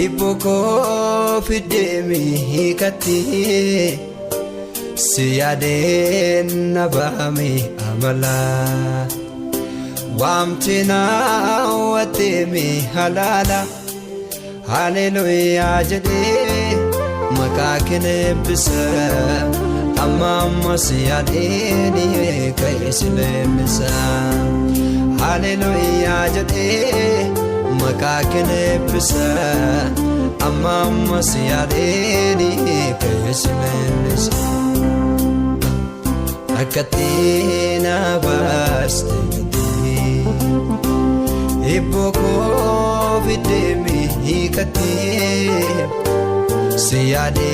Iboko fidemi hikati siyade nabami amala wamtina watemi halala hallelujah jade makakine bisa amma siyade ni kaisle bisa hallelujah jade makakine bisa amma siyade ni kaisle bisa Rakkattee na baaste iboko fidemi hikatee siyade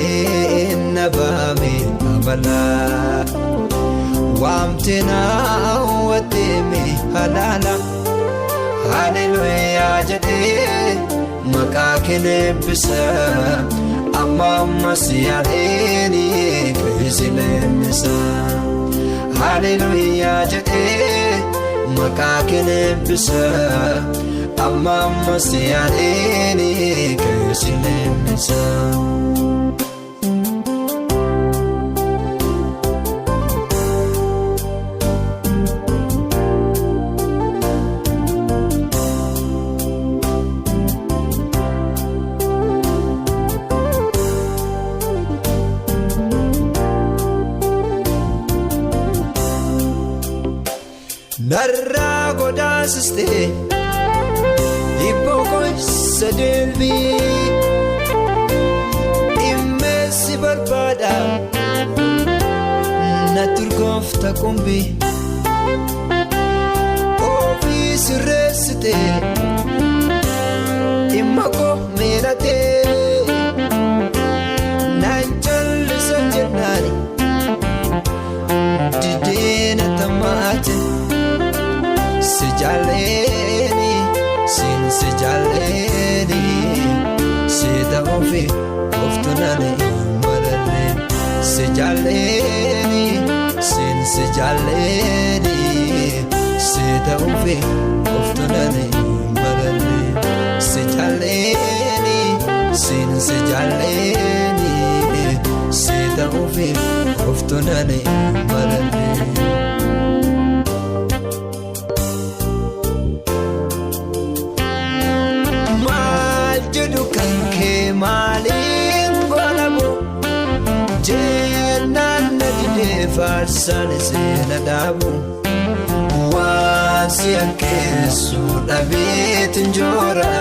nabami amala wamtina watemi halala hallelujah jade makakine bisa amma siyade ni kaisle bisa hallelujah jade makakine bisa amma siyade ni kaisle bisa Narra godasiste iboko sadelbi imesi barbada naturgofta kumbi ofis resite imako melate nanchal sanjnani didena tamate Sijaleni, sin sijaleni, sida ofi, oftunane marane. Sijaleni, sin sijaleni, sida ofi, oftunane marane. Sijaleni, sin sijaleni, sida ofi, oftunane marane. Malin gwalabu jenan nadide farsan sena dabu wasi akesu dabit njora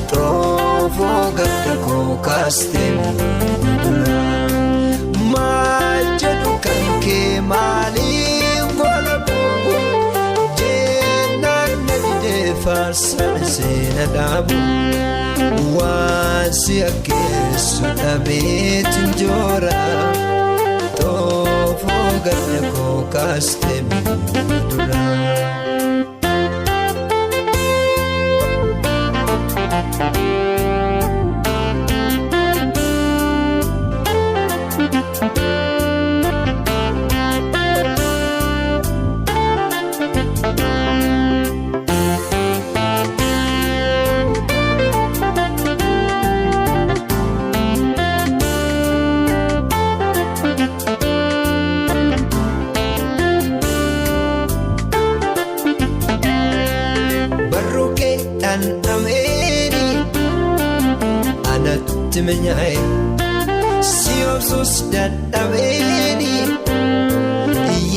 trofo gatko kastem majadu kanke malin gwalabu jenan nadide farsan sena dabu wasi akesu dabit njora tofo gatko kastem dura Timenyai siyosus dadabeni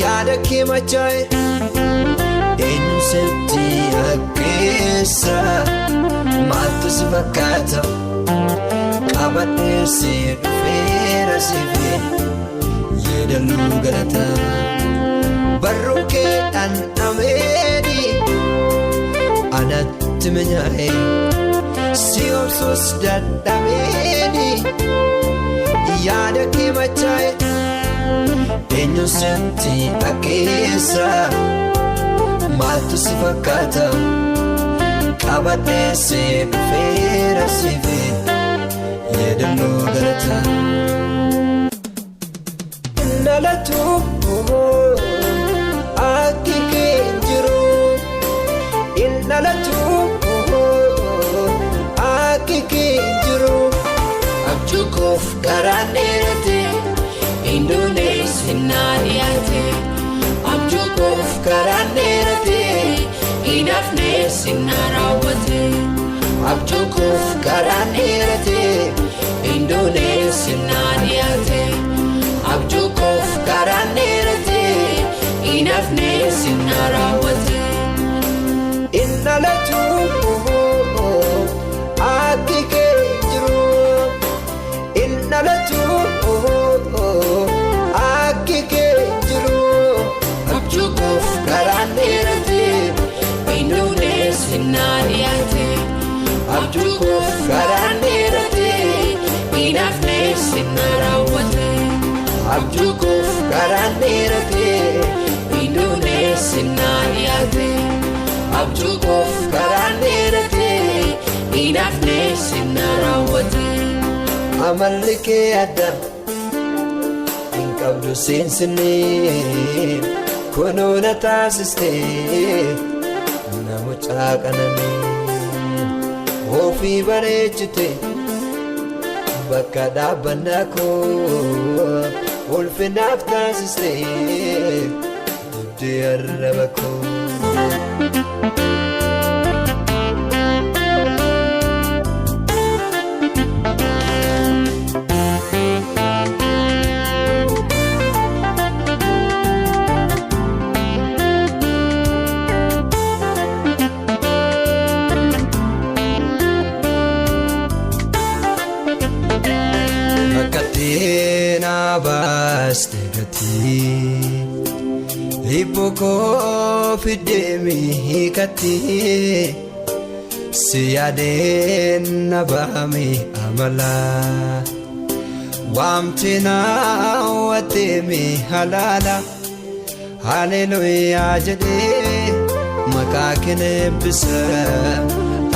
yada kemachai enusenti akesa matus vakata kabate se fera sive yedalu garata baruke an ameni anat timenyai siyosus dadabeni yada kemachai enusenti akesa matus vakata kabate se fera sive yedalu garata nalatu akike jiru nalatu garaan dheerate Indoneesi naadiyate abjuukof garaan dheerate inafneesi naarawwate abjuukof garaan dheerate Indoneesi naadiyate abjuukof garaan dheerate inafneesi naarawwate innalatu akike jiru innalatu akike jiru abjuukof garaan dheerate Indoneesi naadiyate abjuukof garaan dheerate inafneesi naarawwate abjuukof garaan dheerate Indoneesi naadiyate abjuukof garaan dheerate inafneesi naarawwate amalli kee adda hin qabdu seensinee kunoo na taasistee namucaa qananii ofii bareechite bakka dhaabbannaa koo ulfinaaf taasistee dudee arraba koo Rakkattee na baaste gatii hibboo fiddeemi hiikattee si yaadeen na baame amala waamte na hawwatteemi halaala haleluuyaa jedhee maqaa kee eebbisa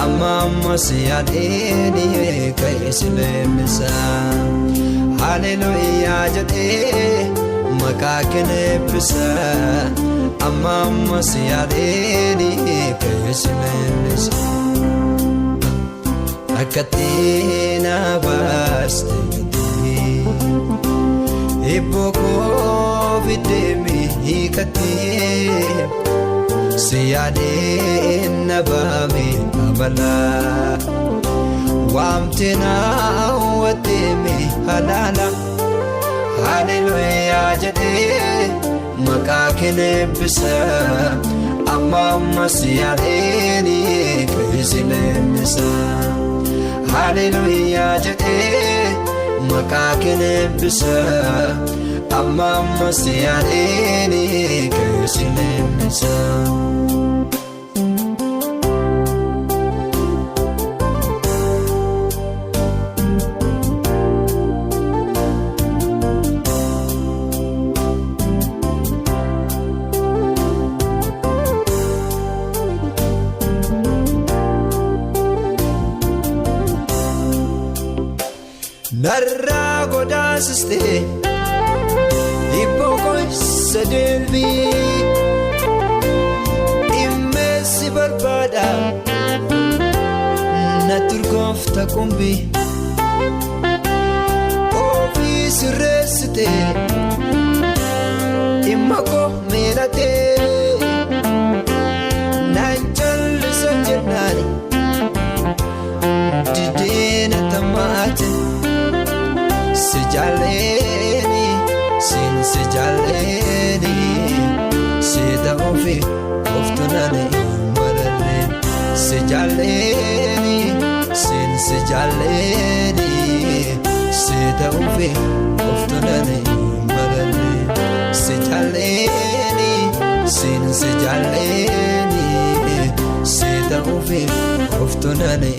amma si yaadeen keessa leemmisa haleluuyaa jedhee maqaa kee eebbisa amma si yaadeen keessa leemmisa Rakkattee na baaste hibboo fiddeemi hiikattee si yaadeen na baame amala waamte na hawwatteemi halaala haleluuyaa jedhee maqaa kee eebbisa amma si yaadeen keessa leemmisa haleluuyaa jedhee maqaa kee eebbisa amma si yaadeen keessa leemmisa narraa godaasistee hibboo keessa deebii dhimmeessi barbaada na turgoofta qumbii ofii sirreessitee dhimma koo meelatee naan jallisa jennaani didee na tamaate si jaalleeni siin si jaalleeni si ta'uufi oftuunani mararreen si jaalleeni siin si jaalleeni si ta'uufi oftuunani mararreen si jaalleeni siin si jaalleeni si ta'uufi oftuunani